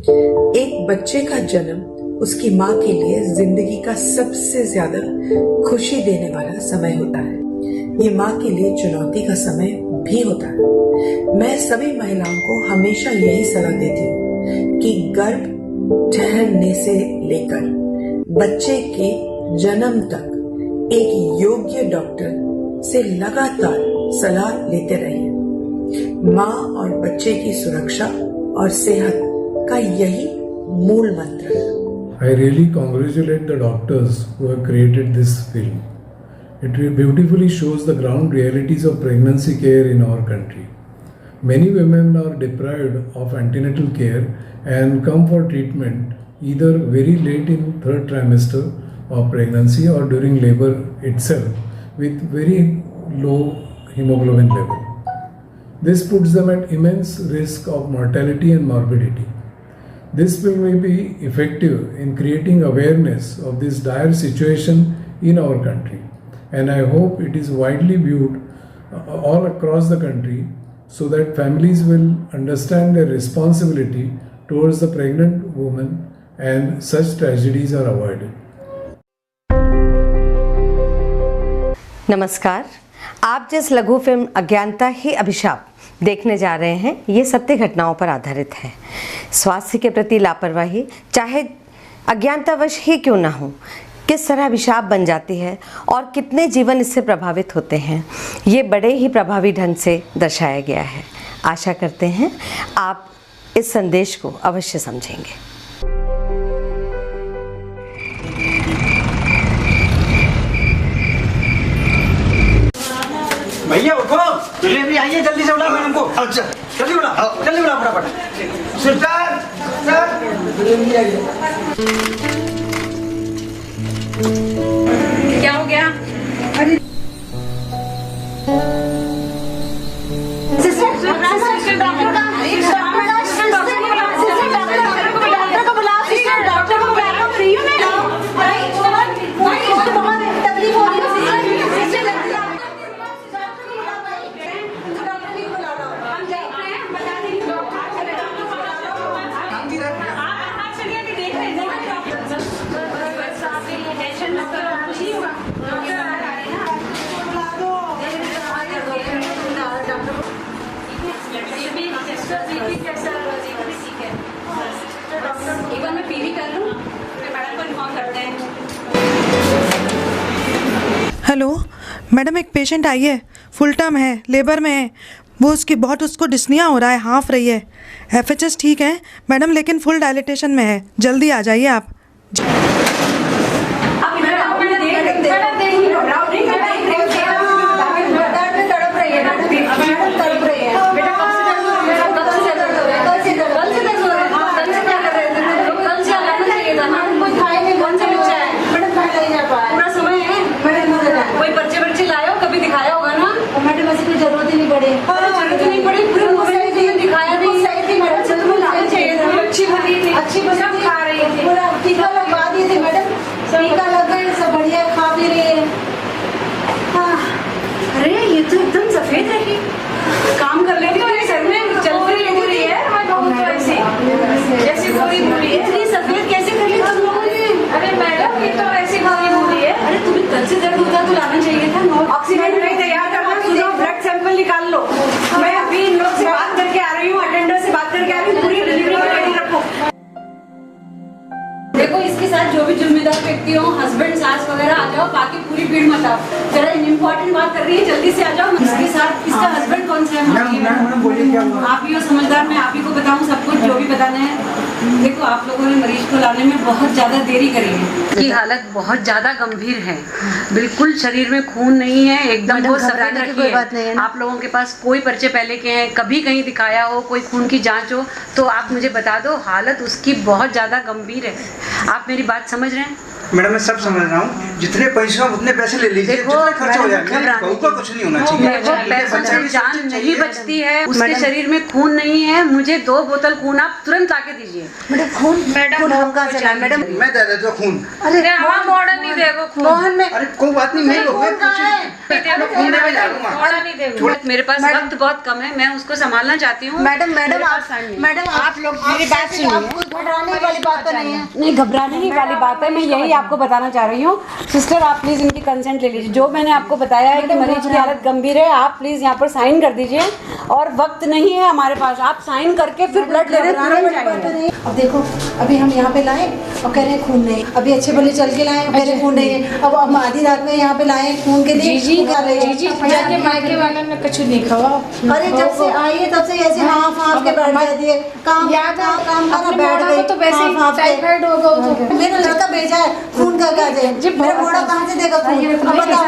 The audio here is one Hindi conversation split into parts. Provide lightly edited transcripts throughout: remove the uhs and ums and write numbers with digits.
एक बच्चे का जन्म उसकी माँ के लिए जिंदगी का सबसे ज्यादा खुशी देने वाला समय होता है। ये माँ के लिए चुनौती का समय भी होता है। मैं सभी महिलाओं को हमेशा यही सलाह देती हूँ कि गर्भ ठहरने से लेकर बच्चे के जन्म तक एक योग्य डॉक्टर से लगातार सलाह लेते रहिए। माँ और बच्चे की सुरक्षा और सेहत का यही मूल मंत्र है। I really congratulate the doctors who have created this film. It beautifully shows the ground realities of pregnancy care in our country. Many women are deprived of antenatal care and come for treatment either very late in third trimester of pregnancy or during labor itself with very low hemoglobin level. This puts them at immense risk of mortality and morbidity. This film may be effective in creating awareness of this dire situation in our country, and I hope it is widely viewed all across the country so that families will understand their responsibility towards the pregnant woman and such tragedies are avoided. नमस्कार, आप जिस लघु फिल्म अज्ञानता ही अभिशाप देखने जा रहे हैं, ये सत्य घटनाओं पर आधारित है। स्वास्थ्य के प्रति लापरवाही, चाहे अज्ञानतावश ही क्यों ना हो, किस तरह अभिशाप बन जाती है और कितने जीवन इससे प्रभावित होते हैं, ये बड़े ही प्रभावी ढंग से दर्शाया गया है। आशा करते हैं आप इस संदेश को अवश्य समझेंगे। भैया उठो, डिलीवरी आई है, जल्दी से बुला मैडम को। अच्छा, जल्दी बुला फटाफट। सिस्टर, डिलीवरी आई है। क्या हो गया? अरे हेलो मैडम, एक पेशेंट आई है, फुल टर्म है, लेबर में है। वो उसको डिस्निया हो रहा है, हाँफ रही है। एफएचएस ठीक है मैडम, लेकिन फुल डायलिटेशन में है। जल्दी आ जाइए आप। अच्छी बना खा रही थी, पूरा टीका लगवा दिए थे मैडम, टीका लग गए, सब बढ़िया खा भी रही है। हाँ। अरे ये तो एकदम सफेद है, काम कर लेती है, सर में चलती रही है, जैसे पूरी पूरी है। इतनी सफेद कैसे कर ली तुम लोगों ने? अरे मैडम ये तो ऐसी पूरी पूरी है। अरे तुम्हें कल से दर्द होता तो लाना चाहिए था। ऑक्सीजन नहीं तैयार करना, सुनो ब्लड सैंपल निकाल लो। मैं अभी इन लोग से बात करके आ रही हूँ, अटेंडर से बात करके आ रही हूँ, पूरी डिलीवरी रेडी रखो। देखो इसके साथ जो भी जिम्मेदार व्यक्ति हो, हस्बैंड सास वगैरह आ जाओ, बाकी पूरी भीड़ मत आओ। जरा इम्पोर्टेंट बात कर रही है, जल्दी से आ जाओ। इसके साथ इसका हस्बैंड कौन सा है? आप ही हो समझदार, मैं आप ही को बताऊं सब कुछ जो भी बताना है। देखो आप लोगों ने मरीज को लाने में बहुत ज्यादा देरी करी है। की हालत बहुत ज्यादा गंभीर है, बिल्कुल शरीर में खून नहीं है, एकदम वो सफेद रखी है। आप लोगों के पास कोई पर्चे पहले के हैं, कभी कहीं दिखाया हो, कोई खून की जांच हो तो आप मुझे बता दो। हालत उसकी बहुत ज्यादा गंभीर है, आप मेरी बात समझ रहे हैं? मैडम मैं सब समझ रहा हूँ, जितने पैसे हो उतने पैसे ले लीजिए, जितना खर्च हो जाए, मेरी बहू का कुछ नहीं होना चाहिए। पैसों से जान नहीं बचती है, उसके शरीर में खून नहीं है। मुझे 2 बोतल खून आप तुरंत लाके दीजिए। मैडम खून हम कहाँ से लाए मैडम? मैं दे देता हूँ खून। अरे मोहन नहीं देगा खून। मोहन में अरे कोई बात नहीं, नहीं खून कहाँ है? खून देने जा रहा हूँ। मेरे पास वक्त बहुत कम है, मैं उसको संभालना चाहती हूँ। मैडम आप लोग मेरी बात सुनिए, घबराने वाली बात तो नहीं है। नहीं, घबराने की वाली बात है, मैं यही आपको बताना चाह रही हूँ। सिस्टर आप प्लीज इनकी कंसेंट ले लीजिए। जो मैंने आपको बताया है कि मरीज की हालत गंभीर है, आप प्लीज यहाँ पर साइन कर दीजिए। और वक्त नहीं है हमारे पास, आप साइन करके फिर ब्लड ले रहे। अब देखो, अभी हम यहाँ पे लाए और कह रहे हैं खून नहीं, अभी अच्छे भले चल के लाए और कह रहे खून नहीं है। अब हम आधी रात में यहाँ पे लाए खून के लिए। जाके मायके वालों ने कुछ नहीं खावा। अरे जब से आई है तब से ऐसे हाँफ के बैठ जाती है। काम करना बैठ गई तो वैसे ही टाइफाइड होगा। मेरा लड़का भेजा है खून का काज है। मेरा मोड़ा कहाँ से देगा खून? बताओ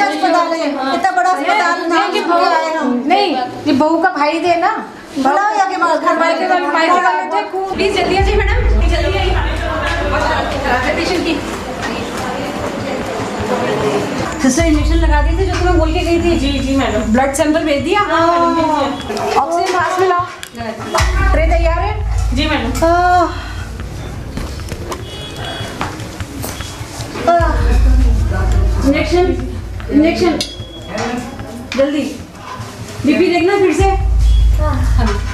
अस्पताल है, इतना बड़ा अस्पताल आए हम। नहीं, ये बहू का भाई दे ना, बुलाओ या के घर मायके वाले थे खून। प्लीज जल्दी आइए मैडम, जल्दी आइए। पेशेंट की सिस्टर इंजेक्शन लगा दिए थे जो तुम्हें बोल के गई थी? जी मैडम। ब्लड सैंपल भेज दिया? ऑक्सीजन पास में लाओ। ट्रे तैयार है? जी मैडम। इंजेक्शन जल्दी। बीपी देखना फिर से,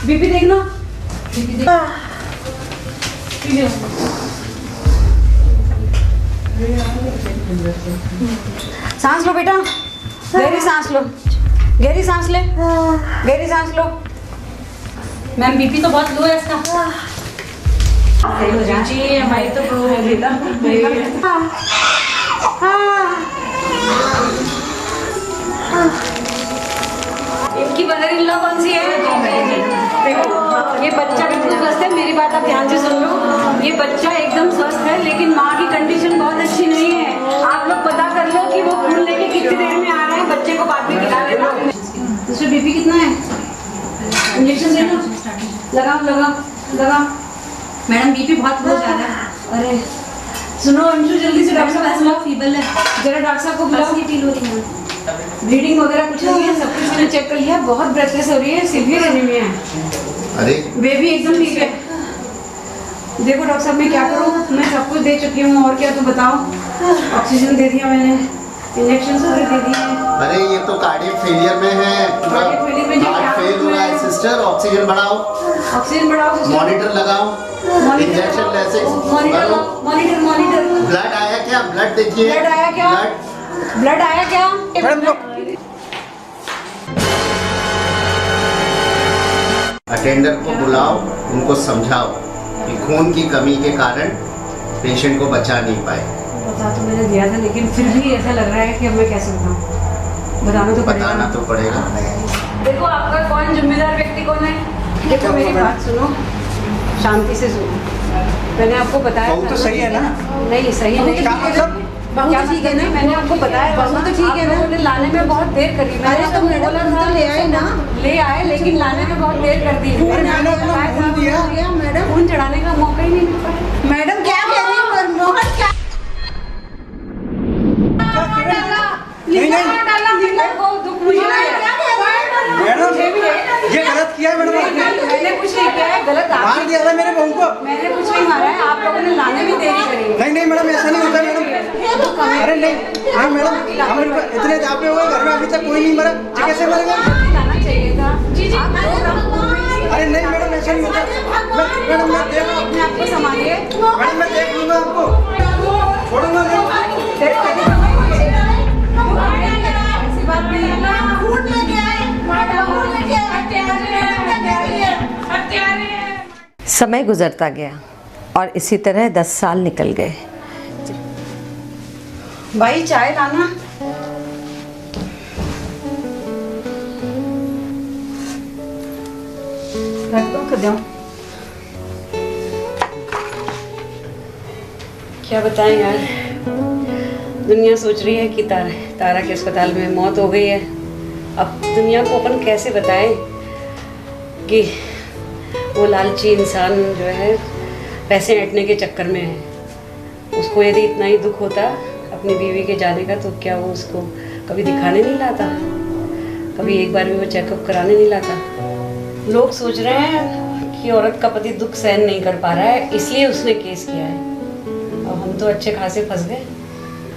बीपी देखना। सांस लो बेटा, गहरी सांस लो, गहरी सांस ले, गहरी सांस लो। मैम बीपी तो बहुत लो है इसका। जी हमारी तो इनकी मदर इन लॉ कौन सी है? देखो ये बच्चा बिल्कुल स्वस्थ है, मेरी बात आप ध्यान से सुन लो। ये बच्चा एकदम स्वस्थ है, लेकिन माँ की कंडीशन बहुत अच्छी नहीं है। आप लोग पता कर लो कि वो खून लेके कितनी देर में आ रहे हैं, बच्चे को बाद में खिला देना। इसमें बीपी कितना है? इंजेक्शन देना, लगाओ। मैडम बीपी बहुत लो ज्यादा है। अरे सुनो अंशु, जल्दी से डॉक्टर साहब, ऐसा फीबल है, जरा डॉक्टर साहब को बुलाओ। ब्लीडिंग वगैरह कुछ नहीं है, सब कुछ मैंने चेक कर लिया। बहुत ब्रेथलेस हो रही है, सीवियर एनीमिया है। अरे बेबी एकदम ठीक है। देखो डॉक्टर साहब मैं क्या करूँ? मैं सब कुछ दे चुकी हूँ, और क्या तो बताओ। ऑक्सीजन दे दिया मैंने, इंजेक्शन पूरे दे दिए। अरे ये तो कार्डियक फेलियर में है, हार्ट फेल हो रहा है सिस्टर। ऑक्सीजन बढ़ाओ, मॉनिटर लगाओ, इंजेक्शन ऐसे मॉनिटर। ब्लड आया क्या? ब्लड देखिए, ब्लड आया क्या? अटेंडर को बुलाओ, उनको समझाओ कि खून की कमी के कारण पेशेंट को बचा नहीं पाए। बता तो मैंने दिया था, लेकिन फिर भी ऐसा लग रहा है कि अब मैं कैसे बताऊं? बताना तो पड़ेगा। देखो आपका कौन जिम्मेदार व्यक्ति कौन है? देखो मेरी बात सुनो, शांति से सुनो। मैंने आपको बताया बहू तो सही है ना? नहीं सही नहीं, बहुत ठीक है ना? मैंने आपको बताया बहुत तो ठीक है ना? आपने लाने में बहुत देर करी। अरे तो मैडम हम तो ले आए ना, ले आए, लेकिन लाने में बहुत देर कर दी। मैडम खून चढ़ाने का मौका ही नहीं मिल पाया। मैडम क्या कह रही है मोहन? क्या दुख मुझे मैडम ये गलत किया है मैडम आपने। मैंने कुछ नहीं किया है, गलत मार दिया था मेरे बहू को। मैंने कुछ नहीं मारा है, आप लोगों ने लाने में देरी करी। नहीं मैडम ऐसा नहीं होता मैडम। अरे नहीं मैडम, हम इतने जापे हुए घर में, अभी तक कोई नहीं मरा, कैसे मरेगा? लाना चाहिए था। जी अरे नहीं मैडम ऐसा नहीं होता। मैडम मैं देख रहा हूँ, अपने आप को संभालिए। मैडम मैं देख लूंगा आपको, छोड़ूंगा नहीं। ऐसी बात नहीं है। समय गुजरता गया और इसी तरह 10 साल निकल गए। भाई चाय लाना। रख दो। क्या बताएं यार, दुनिया सोच रही है कि तारा के अस्पताल में मौत हो गई है। अब दुनिया को अपन कैसे बताएं कि वो लालची इंसान जो है पैसे ऐंठने के चक्कर में है। उसको यदि इतना ही दुख होता अपनी बीवी के जाने का, तो क्या वो उसको कभी दिखाने नहीं लाता, कभी एक बार भी वो चेकअप कराने नहीं लाता? लोग सोच रहे हैं कि औरत का पति दुख सहन नहीं कर पा रहा है, इसलिए उसने केस किया है। अब हम तो अच्छे खासे फंस गए।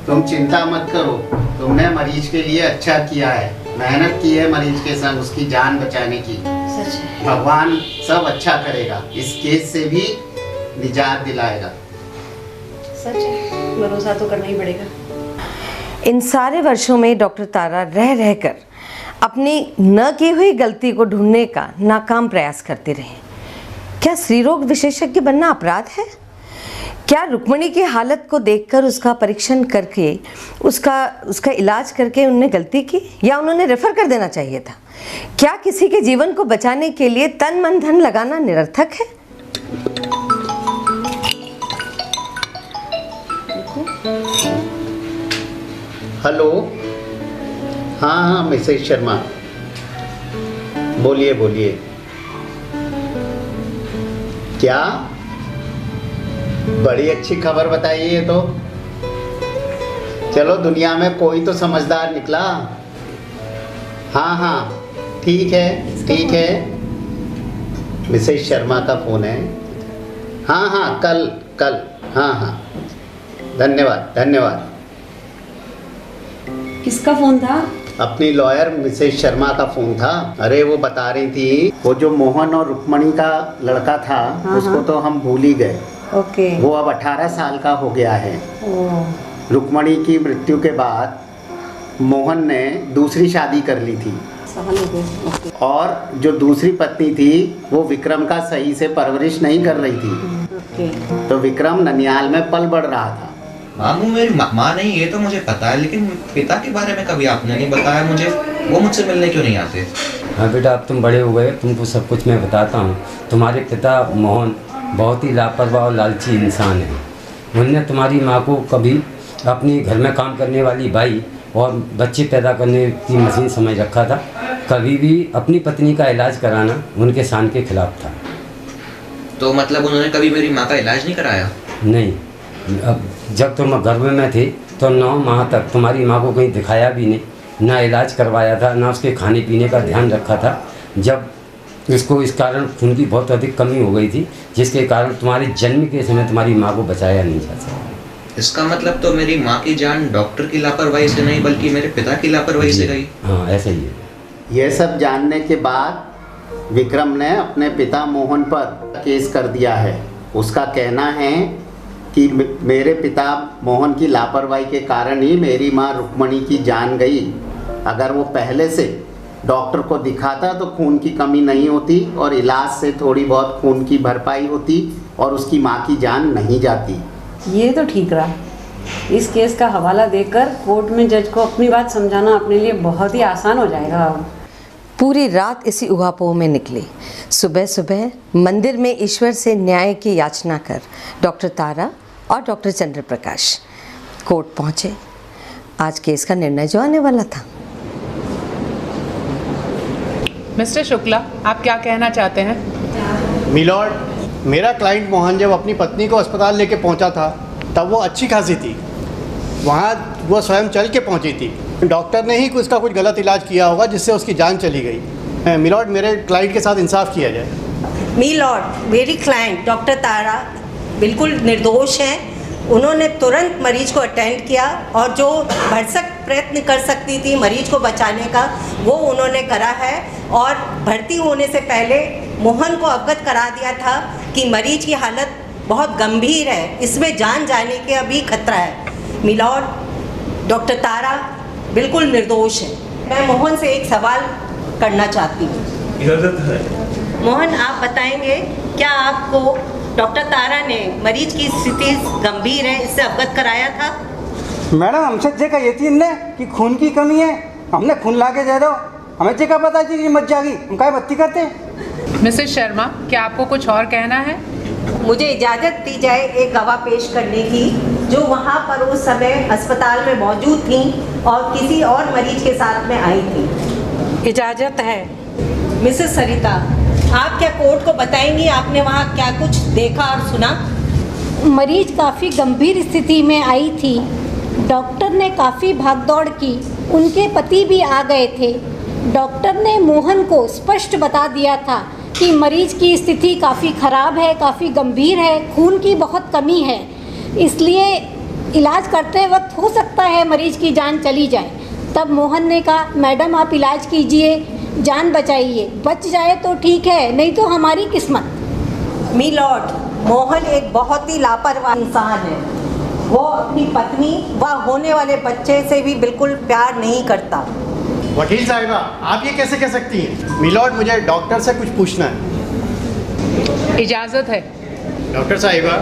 तुम चिंता मत करो, तुमने मरीज के लिए अच्छा किया है, मेहनत की है मरीज के संग उसकी जान बचाने की। सच है। भगवान सब अच्छा करेगा, इस केस से भी निजात दिलाएगा। सच है, भरोसा तो करना ही पड़ेगा। इन सारे वर्षों में डॉक्टर तारा रह रहकर अपनी न की हुई गलती को ढूंढने का नाकाम प्रयास करते रहे। क्या स्त्री रोग विशेषज्ञ बनना अपराध है? क्या रुक्मणी की हालत को देखकर उसका परीक्षण करके उसका इलाज करके उन्होंने गलती की, या उन्होंने रेफर कर देना चाहिए था? क्या किसी के जीवन को बचाने के लिए तन मन धन लगाना निरर्थक है? हेलो, हाँ मिसेज शर्मा, बोलिए बोलिए। क्या बड़ी अच्छी खबर बताइए ये तो। चलो दुनिया में कोई तो समझदार निकला। हाँ हाँ ठीक है। मिसेज शर्मा का फ़ोन है। हाँ हाँ कल हाँ धन्यवाद। किसका फोन था? अपनी लॉयर मिसेज शर्मा का फोन था। अरे वो बता रही थी, वो जो मोहन और रुक्मणी का लड़का था, उसको तो हम भूल ही गए। ओके। वो अब 18 साल का हो गया है। रुक्मणी की मृत्यु के बाद मोहन ने दूसरी शादी कर ली थी, और जो दूसरी पत्नी थी वो विक्रम का सही से परवरिश नहीं कर रही थी। तो विक्रम ननियाल में पल बढ़ रहा था। मामू मेरी माँ नहीं, ये तो मुझे पता है, लेकिन पिता के बारे में कभी आपने नहीं बताया मुझे। वो मुझसे मिलने क्यों नहीं आते? हाँ बेटा, अब तुम बड़े हो गए, तुमको सब कुछ मैं बताता हूँ। तुम्हारे पिता मोहन बहुत ही लापरवाह और लालची इंसान है। उन्होंने तुम्हारी माँ को कभी अपनी घर में काम करने वाली बाई और बच्चे पैदा करने की मशीन समझ रखा था। कभी भी अपनी पत्नी का इलाज कराना उनके शान के खिलाफ था। तो मतलब उन्होंने कभी मेरी माँ का इलाज नहीं कराया? नहीं, अब जब तुम गर्भ में थे तो 9 माह तक तुम्हारी माँ को कहीं दिखाया भी नहीं, ना इलाज करवाया था, ना उसके खाने पीने का ध्यान रखा था। जब इसको इस कारण खून की बहुत अधिक कमी हो गई थी, जिसके कारण तुम्हारे जन्म के समय तुम्हारी माँ को बचाया नहीं जा सका। इसका मतलब तो मेरी माँ की जान डॉक्टर की लापरवाही से नहीं, बल्कि मेरे पिता की लापरवाही से गई। हाँ ऐसा ही है। ये सब जानने के बाद विक्रम ने अपने पिता मोहन पर केस कर दिया है। उसका कहना है कि मेरे पिता मोहन की लापरवाही के कारण ही मेरी माँ रुक्मणी की जान गई। अगर वो पहले से डॉक्टर को दिखाता तो खून की कमी नहीं होती और इलाज से थोड़ी बहुत खून की भरपाई होती और उसकी माँ की जान नहीं जाती। ये तो ठीक रहा। इस केस का हवाला देकर कोर्ट में जज को अपनी बात समझाना अपने लिए बहुत ही आसान हो जाएगा। पूरी रात इसी उहापोह में निकली। सुबह सुबह मंदिर में ईश्वर से न्याय की याचना कर डॉक्टर तारा और डॉक्टर चंद्र प्रकाश कोर्ट पहुंचे। आज केस का निर्णय जो आने वाला था। मिस्टर शुक्ला, आप क्या कहना चाहते हैं? मिलॉर्ड, मेरा क्लाइंट मोहन जब अपनी पत्नी को अस्पताल लेके पहुंचा था तब वो अच्छी खासी थी। वहाँ वो स्वयं चल के पहुंची थी। डॉक्टर ने ही उसका कुछ गलत इलाज किया होगा जिससे उसकी जान चली गई। मिलॉर्ड, मेरे क्लाइंट के साथ इंसाफ किया जाए। मिलॉर्ड, मेरी क्लाइंट डॉक्टर तारा बिल्कुल निर्दोष हैं। उन्होंने तुरंत मरीज को अटेंड किया और जो भरसक प्रयत्न कर सकती थी मरीज को बचाने का वो उन्होंने करा है, और भर्ती होने से पहले मोहन को अवगत करा दिया था कि मरीज की हालत बहुत गंभीर है, इसमें जान जाने के अभी खतरा है। मिलॉर्ड, डॉक्टर तारा बिल्कुल निर्दोष है। मैं मोहन से एक सवाल करना चाहती हूँ। इजाज़त है। मोहन, आप बताएंगे क्या आपको डॉक्टर तारा ने मरीज की स्थिति गंभीर है इससे अवगत कराया था? मैडम, हमसे देखा यकीन ने कि खून की कमी है, हमने खून ला के दे दो। हमें देखा पता थी कि मत जागी, हम क्या बत्ती करते। मिसेस शर्मा, क्या आपको कुछ और कहना है? मुझे इजाज़त दी जाए एक गवाह पेश करने की जो वहाँ पर उस समय अस्पताल में मौजूद थी और किसी और मरीज के साथ में आई थी। इजाज़त है। मिसेस सरिता, आप क्या कोर्ट को बताएंगी आपने वहाँ क्या कुछ देखा और सुना? मरीज काफ़ी गंभीर स्थिति में आई थी। डॉक्टर ने काफ़ी भागदौड़ की, उनके पति भी आ गए थे। डॉक्टर ने मोहन को स्पष्ट बता दिया था कि मरीज की स्थिति काफ़ी ख़राब है, काफ़ी गंभीर है, खून की बहुत कमी है, इसलिए इलाज करते वक्त हो सकता है मरीज की जान चली जाए। तब मोहन ने कहा, मैडम आप इलाज कीजिए, जान बचाइए, बच जाए तो ठीक है, नहीं तो हमारी किस्मत। मी लॉर्ड, मोहन एक बहुत ही लापरवाह इंसान है। वो अपनी पत्नी व होने वाले बच्चे से भी बिल्कुल प्यार नहीं करता। वकील साहिबा, आप ये कैसे कह सकती हैं? मिलॉर्ड, मुझे डॉक्टर से कुछ पूछना है। इजाज़त है। डॉक्टर साहिबा,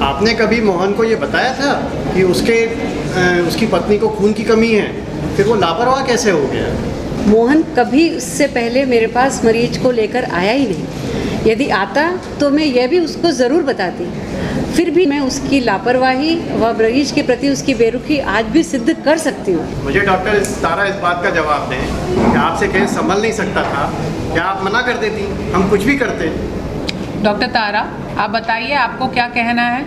आपने कभी मोहन को ये बताया था कि उसकी पत्नी को खून की कमी है? फिर वो लापरवाह कैसे हो गया? मोहन कभी उससे पहले मेरे पास मरीज को लेकर आया ही नहीं। यदि आता तो मैं यह भी उसको ज़रूर बताती। फिर भी मैं उसकी लापरवाही व मरीज के प्रति उसकी बेरुखी आज भी सिद्ध कर सकती हूँ। मुझे डॉक्टर तारा इस बात का जवाब दें कि आपसे केस संभल नहीं सकता था, क्या आप मना कर देती? हम कुछ भी करते। डॉक्टर तारा, आप बताइए आपको क्या कहना है?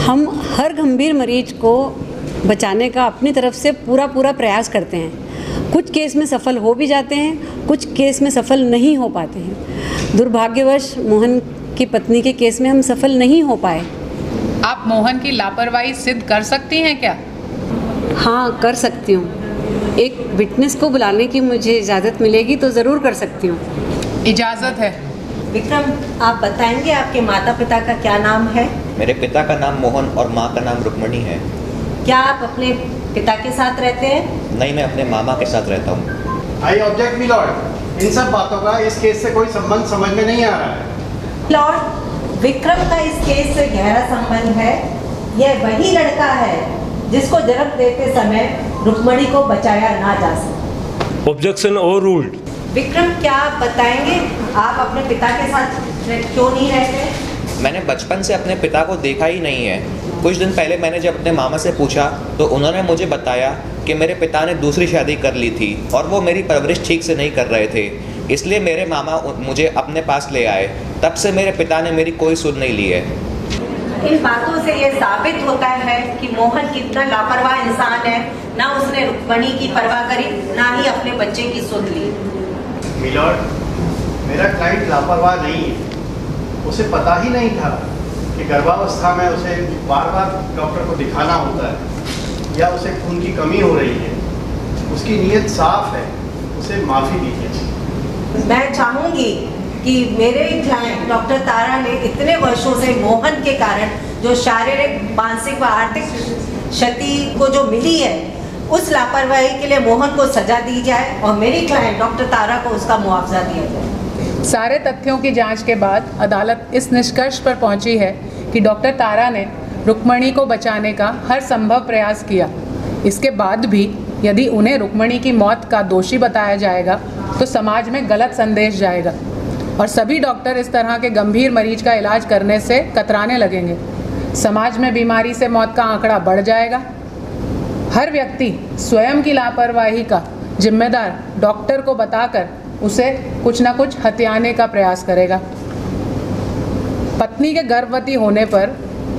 हम हर गंभीर मरीज को बचाने का अपनी तरफ से पूरा प्रयास करते हैं। कुछ केस में सफल हो भी जाते हैं, कुछ केस में सफल नहीं हो पाते हैं। दुर्भाग्यवश मोहन की पत्नी के केस में हम सफल नहीं हो पाए। आप मोहन की लापरवाही सिद्ध कर सकती हैं क्या? हाँ, कर सकती हूँ। एक विटनेस को बुलाने की मुझे इजाज़त मिलेगी तो ज़रूर कर सकती हूँ। इजाज़त है। विक्रम, आप बताएंगे आपके माता पिता का क्या नाम है? मेरे पिता का नाम मोहन और माँ का नाम रुक्मणी है। क्या आप अपने पिता के साथ रहते हैं? नहीं, मैं अपने मामा के साथ रहता हूँ। आई ऑब्जेक्ट मी लॉर्ड, इन सब बातों का इस केस से कोई संबंध समझ में नहीं आ रहा है। लॉर्ड, विक्रम का इस केस से गहरा संबंध है। यह वही लड़का है जिसको जन्म देते समय रुक्मणी को बचाया ना जा सके। Objection over ruled. विक्रम, क्या आप बताएंगे आप अपने पिता के साथ क्यों नहीं रहते? मैंने बचपन से अपने पिता को देखा ही नहीं है। कुछ दिन पहले मैंने जब अपने मामा से पूछा तो उन्होंने मुझे बताया कि मेरे पिता ने दूसरी शादी कर ली थी और वो मेरी परवरिश ठीक से नहीं कर रहे थे, इसलिए मेरे मामा मुझे अपने पास ले आए। तब से मेरे पिता ने मेरी कोई सुध नहीं ली है। इन बातों से ये साबित होता है कि मोहन कितना लापरवाह इंसान है। ना उसने रुक्मणी की परवाह करी, ना ही अपने बच्चे की सुध ली। मिलॉर्ड, मेरा क्लाइंट लापरवाह नहीं है। उसे पता ही नहीं था कि गर्भावस्था में उसे बार बार डॉक्टर को दिखाना होता है या उसे खून की कमी हो रही है। उसकी नीयत साफ है, उसे माफ़ी दीजिए। मैं चाहूँगी कि मेरे क्लाइंट डॉक्टर तारा ने इतने वर्षों से मोहन के कारण जो शारीरिक, मानसिक व आर्थिक क्षति को जो मिली है, उस लापरवाही के लिए मोहन को सजा दी जाए और मेरी क्लाइंट डॉक्टर तारा को उसका मुआवजा दिया जाए। सारे तथ्यों की जांच के बाद अदालत इस निष्कर्ष पर पहुंची है कि डॉक्टर तारा ने रुक्मणी को बचाने का हर संभव प्रयास किया। इसके बाद भी यदि उन्हें रुक्मणी की मौत का दोषी बताया जाएगा तो समाज में गलत संदेश जाएगा और सभी डॉक्टर इस तरह के गंभीर मरीज का इलाज करने से कतराने लगेंगे। समाज में बीमारी से मौत का आंकड़ा बढ़ जाएगा। हर व्यक्ति स्वयं की लापरवाही का जिम्मेदार डॉक्टर को बताकर उसे कुछ ना कुछ हथियाने का प्रयास करेगा। पत्नी के गर्भवती होने पर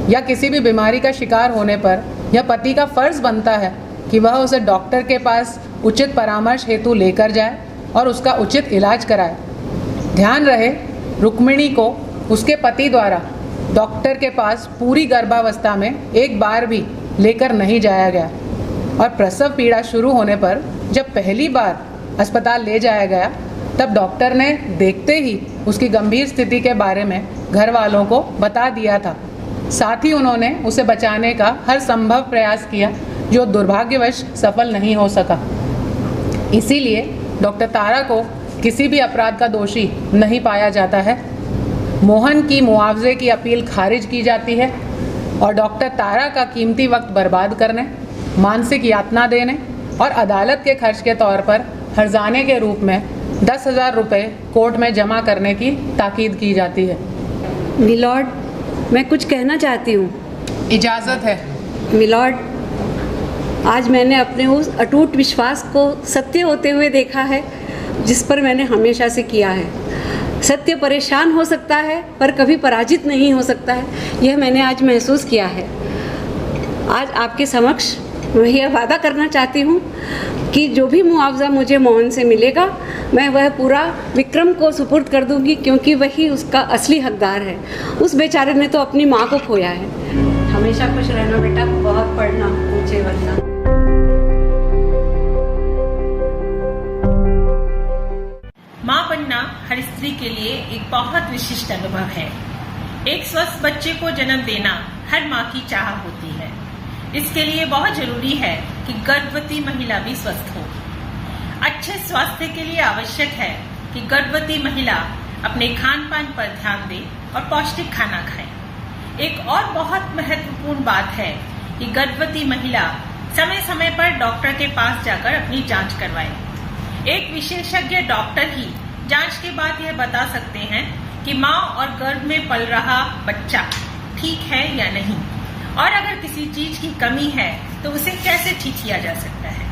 या किसी भी बीमारी का शिकार होने पर यह पति का फर्ज बनता है कि वह उसे डॉक्टर के पास उचित परामर्श हेतु लेकर जाए और उसका उचित इलाज कराए। ध्यान रहे, रुक्मिणी को उसके पति द्वारा डॉक्टर के पास पूरी गर्भावस्था में एक बार भी लेकर नहीं जाया गया और प्रसव पीड़ा शुरू होने पर जब पहली बार अस्पताल ले जाया गया तब डॉक्टर ने देखते ही उसकी गंभीर स्थिति के बारे में घर वालों को बता दिया था। साथ ही उन्होंने उसे बचाने का हर संभव प्रयास किया जो दुर्भाग्यवश सफल नहीं हो सका। इसीलिए डॉक्टर तारा को किसी भी अपराध का दोषी नहीं पाया जाता है। मोहन की मुआवजे की अपील खारिज की जाती है और डॉक्टर तारा का कीमती वक्त बर्बाद करने, मानसिक यातना देने और अदालत के खर्च के तौर पर हर्जाने के रूप में 10,000 रुपये कोर्ट में जमा करने की ताकीद की जाती है। मिलॉर्ड, मैं कुछ कहना चाहती हूँ। इजाज़त है। मिलॉर्ड, आज मैंने अपने उस अटूट विश्वास को सत्य होते हुए देखा है जिस पर मैंने हमेशा से किया है। सत्य परेशान हो सकता है पर कभी पराजित नहीं हो सकता है, यह मैंने आज महसूस किया है। आज आपके समक्ष मैं यह वादा करना चाहती हूँ कि जो भी मुआवजा मुझे मोहन से मिलेगा मैं वह पूरा विक्रम को सुपुर्द कर दूंगी, क्योंकि वही उसका असली हकदार है। उस बेचारे ने तो अपनी माँ को खोया है। हमेशा खुश रहना बेटा, बहुत पढ़ना, ऊंचे बनना। माँ बनना हर स्त्री के लिए एक बहुत विशिष्ट अनुभव है। एक स्वस्थ बच्चे को जन्म देना हर माँ की चाह होती है। इसके लिए बहुत जरूरी है कि गर्भवती महिला भी स्वस्थ हो। अच्छे स्वास्थ्य के लिए आवश्यक है कि गर्भवती महिला अपने खान पान पर ध्यान दे और पौष्टिक खाना खाए। एक और बहुत महत्वपूर्ण बात है कि गर्भवती महिला समय समय पर डॉक्टर के पास जाकर अपनी जांच करवाए। एक विशेषज्ञ डॉक्टर ही जांच के बाद यह बता सकते हैं कि माँ और गर्भ में पल रहा बच्चा ठीक है या नहीं, और अगर किसी चीज की कमी है तो उसे कैसे ठीक किया जा सकता है।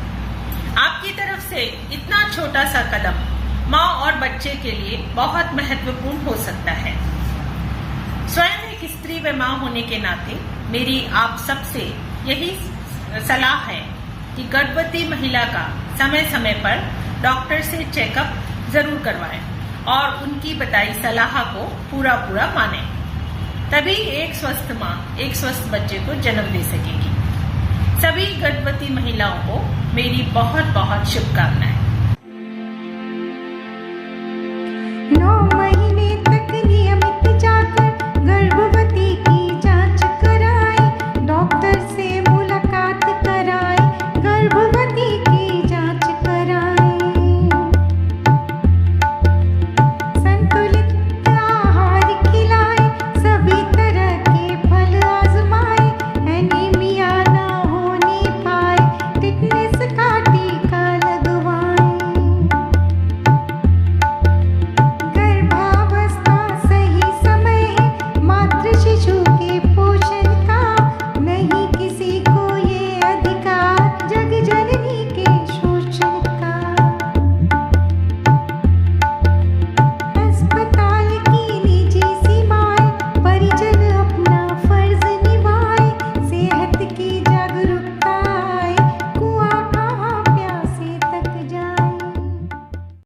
आपकी तरफ से इतना छोटा सा कदम माँ और बच्चे के लिए बहुत महत्वपूर्ण हो सकता है। स्वयं एक स्त्री व माँ होने के नाते मेरी आप सबसे यही सलाह है कि गर्भवती महिला का समय समय पर डॉक्टर से चेकअप जरूर करवाएं और उनकी बताई सलाह को पूरा मानें। तभी एक स्वस्थ माँ एक स्वस्थ बच्चे को जन्म दे सकेगी। सभी गर्भवती महिलाओं को मेरी बहुत बहुत शुभकामनाएं।